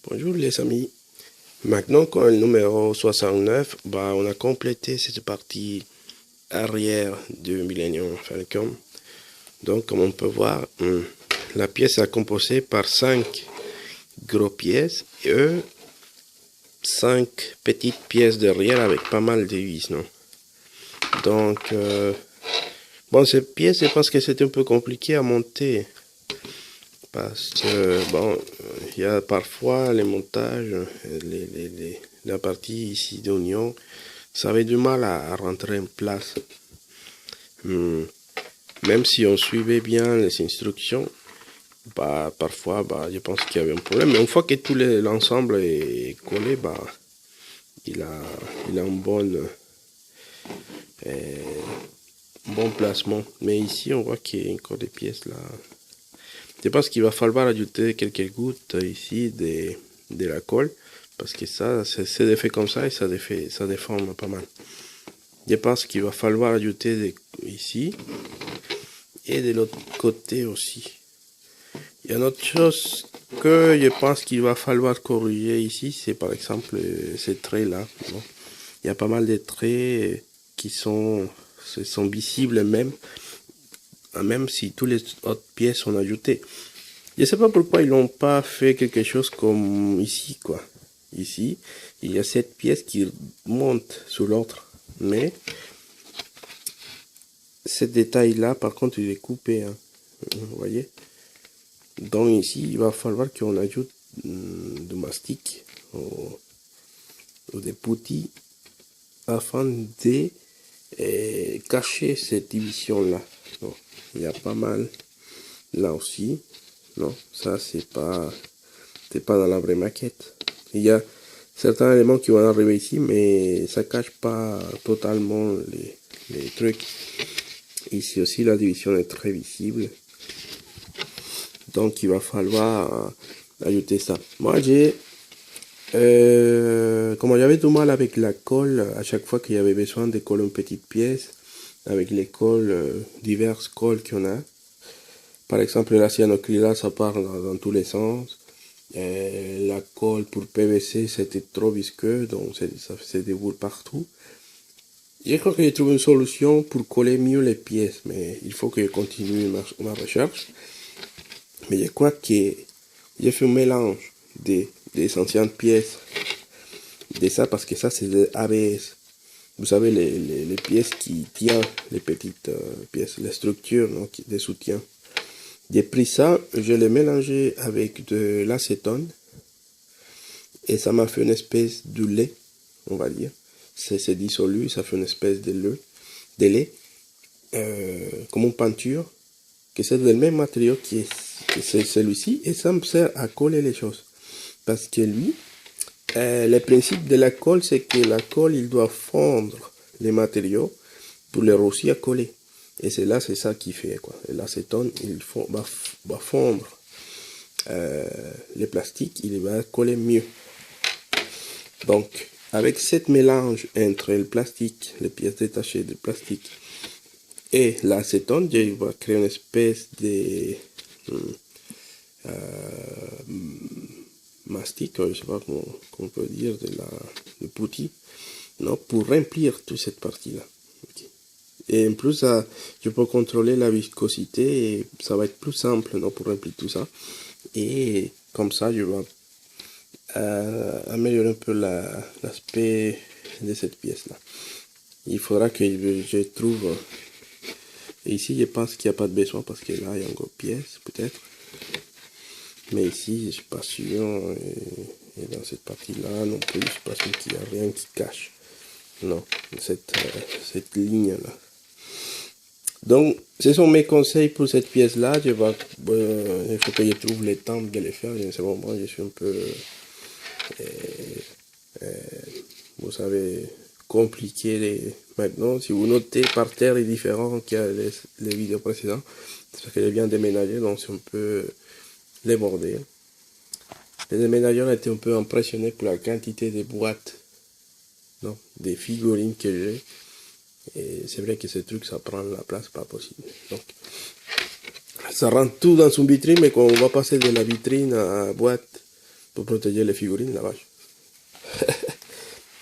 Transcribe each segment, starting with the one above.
Bonjour les amis. Maintenant qu'on est le numéro 69, on a complété cette partie arrière du Millennium Falcon. Donc comme on peut voir, la pièce est composée par 5 grosses pièces et 5 petites pièces derrière avec pas mal de vis. Non? Donc, cette pièce, je pense que c'est un peu compliqué à monter. Parce que, il y a parfois les montages, la partie ici d'oignon, ça avait du mal à rentrer en place. Même si on suivait bien les instructions, parfois, je pense qu'il y avait un problème. Mais une fois que tout l'ensemble est collé, il a un bon placement. Mais ici, on voit qu'il y a encore des pièces là. Je pense qu'il va falloir ajouter quelques gouttes ici de la colle, parce que ça, c'est des faits comme ça et ça déforme pas mal. Je pense qu'il va falloir ajouter ici et de l'autre côté aussi. Il y a une autre chose que je pense qu'il va falloir corriger ici, c'est par exemple ces traits là. Bon. Il y a pas mal de traits qui sont visibles même si toutes les autres pièces sont ajoutées. Je ne sais pas pourquoi ils n'ont pas fait quelque chose comme ici, quoi. Ici, il y a cette pièce qui monte sur l'autre, mais ce détail-là, par contre, il est coupé, hein. Vous voyez? Donc ici, il va falloir qu'on ajoute du mastic ou des poutis afin de cacher cette division-là. Il y a pas mal là aussi. Non, ça c'est pas dans la vraie maquette. Il y a certains éléments qui vont arriver ici, mais ça cache pas totalement les trucs. Ici aussi la division est très visible. Donc il va falloir ajouter ça. Moi comme j'avais du mal avec la colle, à chaque fois qu'il y avait besoin de coller une petite pièce, avec les colles, diverses colles qu'on a. Par exemple, la cyanocryla, ça part dans tous les sens. La colle pour PVC, c'était trop visqueux, donc ça se déboule partout. Je crois que j'ai trouvé une solution pour coller mieux les pièces, mais il faut que je continue ma recherche. Mais je crois que j'ai fait un mélange des anciennes pièces, de ça, parce que ça c'est des ABS. Vous savez, les pièces qui tiennent, les petites pièces, les structures, non, des soutiens. J'ai pris ça, je l'ai mélangé avec de l'acétone et ça m'a fait une espèce de lait, on va dire. C'est dissolu, ça fait une espèce de lait, comme une peinture, que c'est le même matériau que c'est celui-ci, et ça me sert à coller les choses. Parce que lui, le principe de la colle, c'est que la colle, il doit fondre les matériaux pour les réussir à coller. Et c'est ça qui fait, quoi. L'acétone, va fondre les plastiques, il va coller mieux. Donc, avec cette mélange entre le plastique, les pièces détachées de plastique, et l'acétone, je vais créer une espèce de mastic, je ne sais pas comment on peut dire, de poutis, non, pour remplir toute cette partie-là. Okay. Et en plus, je peux contrôler la viscosité et ça va être plus simple, non, pour remplir tout ça. Et comme ça, je vais améliorer un peu l'aspect de cette pièce-là. Il faudra que je trouve... Et ici, je pense qu'il n'y a pas de besoin parce que là, il y a encore pièce, peut-être. Mais ici, je ne suis pas sûr. Et dans cette partie-là, non plus, je ne suis pas sûr qu'il n'y a rien qui cache. Non, cette ligne-là. Donc, ce sont mes conseils pour cette pièce-là. Il faut que je trouve le temps de les faire. En ce moment, je suis un peu, vous savez, compliqué maintenant. Si vous notez, par terre est différent qu'il y a les vidéos précédentes. C'est parce que je viens de déménager, donc c'est un peu débordé. Les déménageurs étaient un peu impressionnés pour la quantité de boîtes, non, des figurines que j'ai. Et c'est vrai que ce truc, ça prend la place, pas possible. Donc, ça rentre tout dans son vitrine, mais quand on va passer de la vitrine à la boîte, pour protéger les figurines, la vache.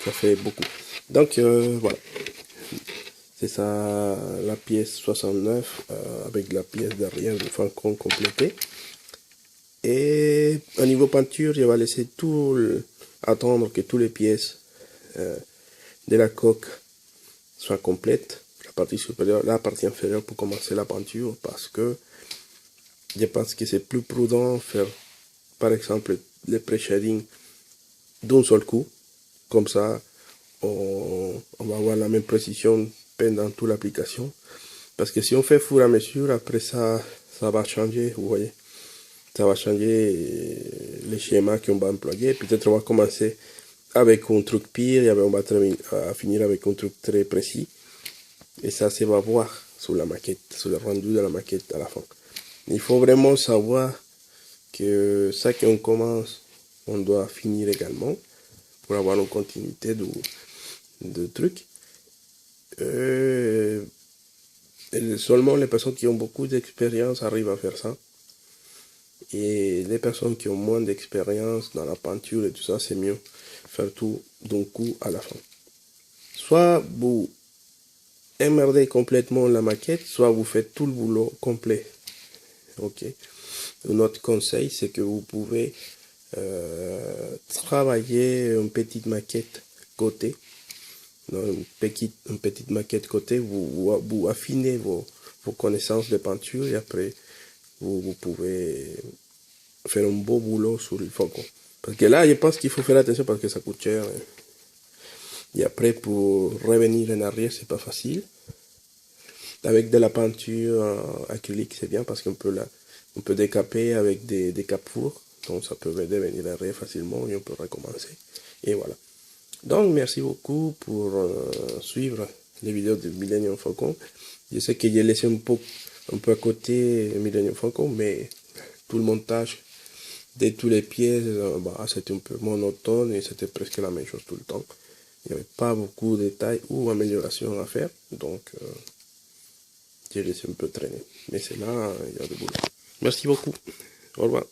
Ça fait beaucoup. Donc voilà, c'est ça la pièce 69 avec la pièce derrière de Falcon complétée. Et au niveau peinture, je vais laisser attendre que toutes les pièces de la coque soient complètes. La partie supérieure, la partie inférieure pour commencer la peinture, parce que je pense que c'est plus prudent faire, par exemple, les pré-shading d'un seul coup. Comme ça, on va avoir la même précision pendant toute l'application. Parce que si on fait au fur et à mesure, après ça va changer, vous voyez. Ça va changer les schémas qu'on va employer. Peut-être on va commencer avec un truc pire et on va finir avec un truc très précis. Et ça se va voir sur la maquette, sur le rendu de la maquette à la fin. Il faut vraiment savoir que ça qu'on commence, on doit finir également pour avoir une continuité de trucs. Seulement les personnes qui ont beaucoup d'expérience arrivent à faire ça. Et les personnes qui ont moins d'expérience dans la peinture et tout ça, c'est mieux faire tout d'un coup à la fin. Soit vous emmerdez complètement la maquette, soit vous faites tout le boulot complet. Ok. Un autre conseil, c'est que vous pouvez travailler une petite maquette côté. Une petite maquette côté, vous affinez vos connaissances de peinture et après vous pouvez faire un beau boulot sur le Falcon. Parce que là, je pense qu'il faut faire attention parce que ça coûte cher. Et après, pour revenir en arrière, c'est pas facile. Avec de la peinture acrylique, c'est bien parce qu'on peut décaper avec des capours. Donc ça peut devenir en arrière facilement et on peut recommencer. Et voilà. Donc, merci beaucoup pour suivre les vidéos de Millennium Falcon. Je sais que j'ai laissé un peu à côté Millennium Falcon, mais tout le montage de toutes les pièces, c'était un peu monotone et c'était presque la même chose tout le temps. Il n'y avait pas beaucoup de détails ou améliorations à faire, donc j'ai laissé un peu traîner. Mais c'est là, il y a du boulot. Merci beaucoup. Au revoir.